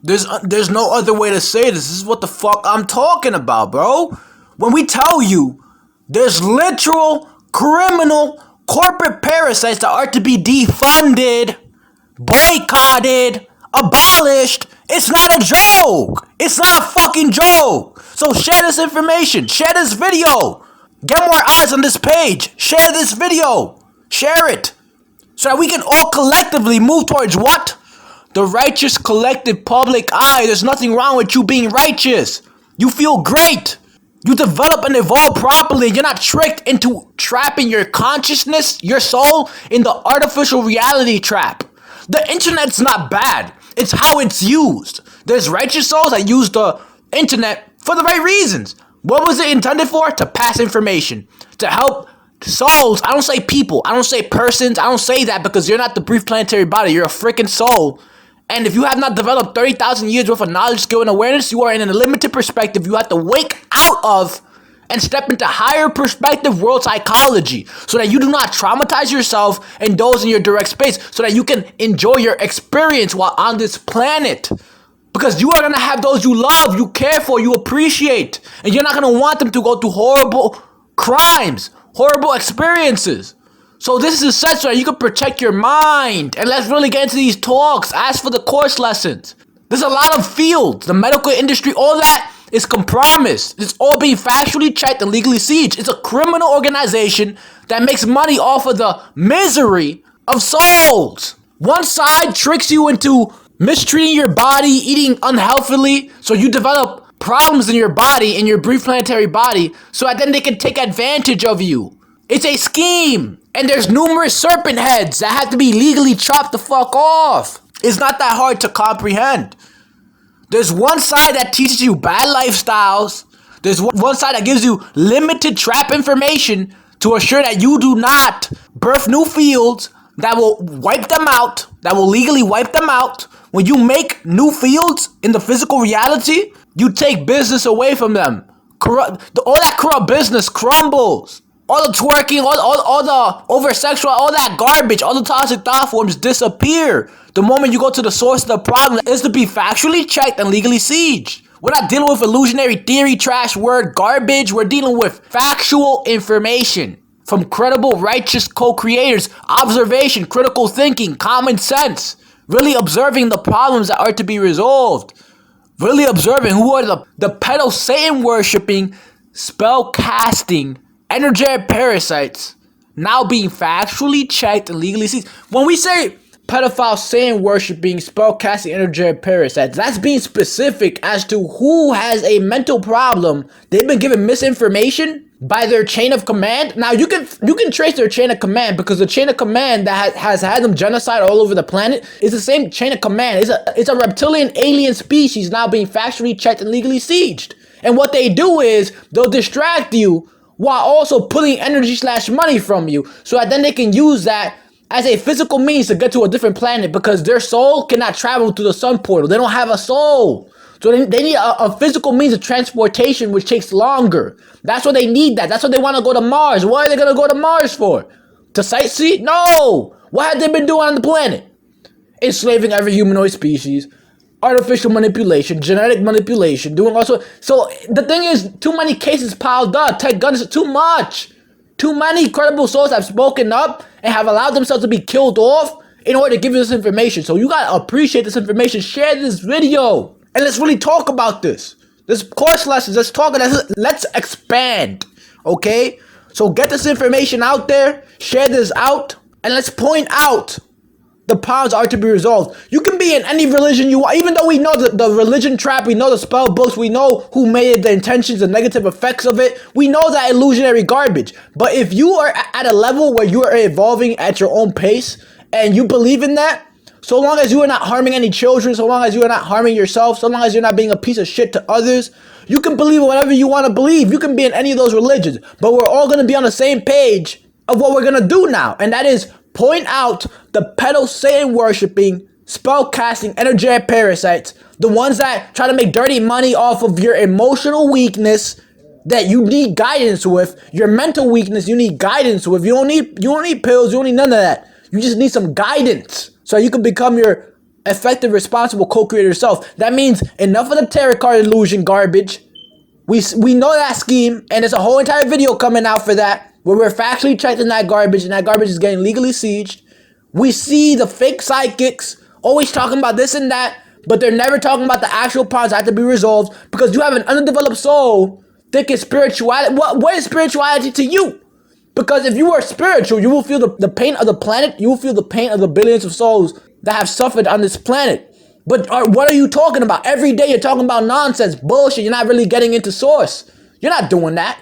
There's no other way to say this. This is what the fuck I'm talking about, bro. When we tell you there's literal criminal corporate parasites that are to be defunded, boycotted, abolished, it's not a joke. It's not a fucking joke. So share this information. Share this video. Get more eyes on this page. Share this video. Share it. So that we can all collectively move towards what? The righteous collective public eye. There's nothing wrong with you being righteous. You feel great. You develop and evolve properly. You're not tricked into trapping your consciousness, your soul, in the artificial reality trap. The internet's not bad. It's how it's used. There's righteous souls that use the internet for the right reasons. What was it intended for? To pass information. To help souls. I don't say people. I don't say persons. I don't say that because you're not the brief planetary body. You're a freaking soul. And if you have not developed 30,000 years worth of knowledge, skill, and awareness, you are in a limited perspective you have to wake out of and step into higher perspective world psychology so that you do not traumatize yourself and those in your direct space so that you can enjoy your experience while on this planet. Because you are going to have those you love, you care for, you appreciate. And you're not going to want them to go through horrible crimes, horrible experiences. So this is such that you can protect your mind. And let's really get into these talks. Ask for the course lessons. There's a lot of fields. The medical industry, all that is compromised. It's all being factually checked and legally sieged. It's a criminal organization that makes money off of the misery of souls. One side tricks you into mistreating your body, eating unhealthily, so you develop problems in your body, in your brief planetary body, so that then they can take advantage of you. It's a scheme. And there's numerous serpent heads that have to be legally chopped the fuck off. It's not that hard to comprehend. There's one side that teaches you bad lifestyles. There's one side that gives you limited trap information to assure that you do not birth new fields that will wipe them out, that will legally wipe them out. When you make new fields in the physical reality, you take business away from them. All that corrupt business crumbles. All the twerking, all the over-sexual, all that garbage, all the toxic thought forms disappear. The moment you go to the source of the problem is to be factually checked and legally sieged. We're not dealing with illusionary theory, trash word, garbage. We're dealing with factual information from credible, righteous co-creators, observation, critical thinking, common sense. Really observing the problems that are to be resolved. Really observing who are the pedo Satan worshipping, spell casting, energetic parasites now being factually checked and legally seized. When we say pedophile Satan worshipping, spellcasting, energetic parasites, that's being specific as to who has a mental problem. They've been given misinformation by their chain of command. Now you can trace their chain of command because the chain of command that has had them genocide all over the planet is the same chain of command. It's a reptilian alien species now being factually checked and legally sieged. And what they do is they'll distract you while also pulling energy/money from you so that then they can use that as a physical means to get to a different planet because their soul cannot travel through the sun portal. They don't have a soul. So they need a physical means of transportation which takes longer. That's what they need that. That's what they want to go to Mars. What are they going to go to Mars for? To sightsee? No! What have they been doing on the planet? Enslaving every humanoid species. Artificial manipulation, genetic manipulation, doing also. So the thing is, too many cases piled up. Tech guns, too much. Too many credible souls have spoken up and have allowed themselves to be killed off in order to give you this information. So you gotta appreciate this information. Share this video and let's really talk about this. This course lessons. Let's talk. Let's expand. Okay. So get this information out there. Share this out and let's point out the problems are to be resolved. You can be in any religion you want, even though we know the religion trap, we know the spell books, we know who made it, the intentions, the negative effects of it. We know that illusionary garbage. But if you are at a level where you are evolving at your own pace and you believe in that, so long as you are not harming any children, so long as you are not harming yourself, so long as you're not being a piece of shit to others, you can believe whatever you want to believe. You can be in any of those religions. But we're all going to be on the same page of what we're going to do now. And that is point out the pedo Satan worshipping, spell casting, energetic parasites, the ones that try to make dirty money off of your emotional weakness that you need guidance with, your mental weakness you need guidance with. You don't need pills, you don't need none of that. You just need some guidance so you can become your effective, responsible co-creator yourself. That means enough of the tarot card illusion garbage. We know that scheme, and there's a whole entire video coming out for that, where we're factually checking that garbage, and that garbage is getting legally sieged. We see the fake psychics always talking about this and that, but they're never talking about the actual problems that have to be resolved, because you have an undeveloped soul thinking spirituality. What is spirituality to you? Because if you are spiritual, you will feel the pain of the planet. You will feel the pain of the billions of souls that have suffered on this planet. But what are you talking about? Every day you're talking about nonsense, bullshit. You're not really getting into source. You're not doing that.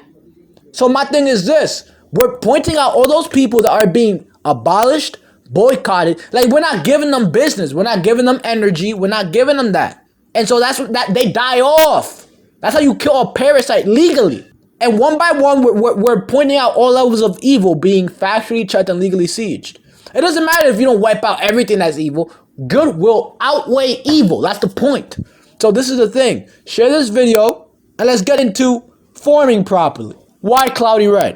So my thing is this. We're pointing out all those people that are being abolished, boycotted. Like, we're not giving them business. We're not giving them energy. We're not giving them that. And so that's what they die off. That's how you kill a parasite legally. And one by one, we're pointing out all levels of evil being factually checked and legally sieged. It doesn't matter if you don't wipe out everything that's evil. Good will outweigh evil. That's the point. So this is the thing. Share this video and let's get into forming properly. Why Cloudy Red?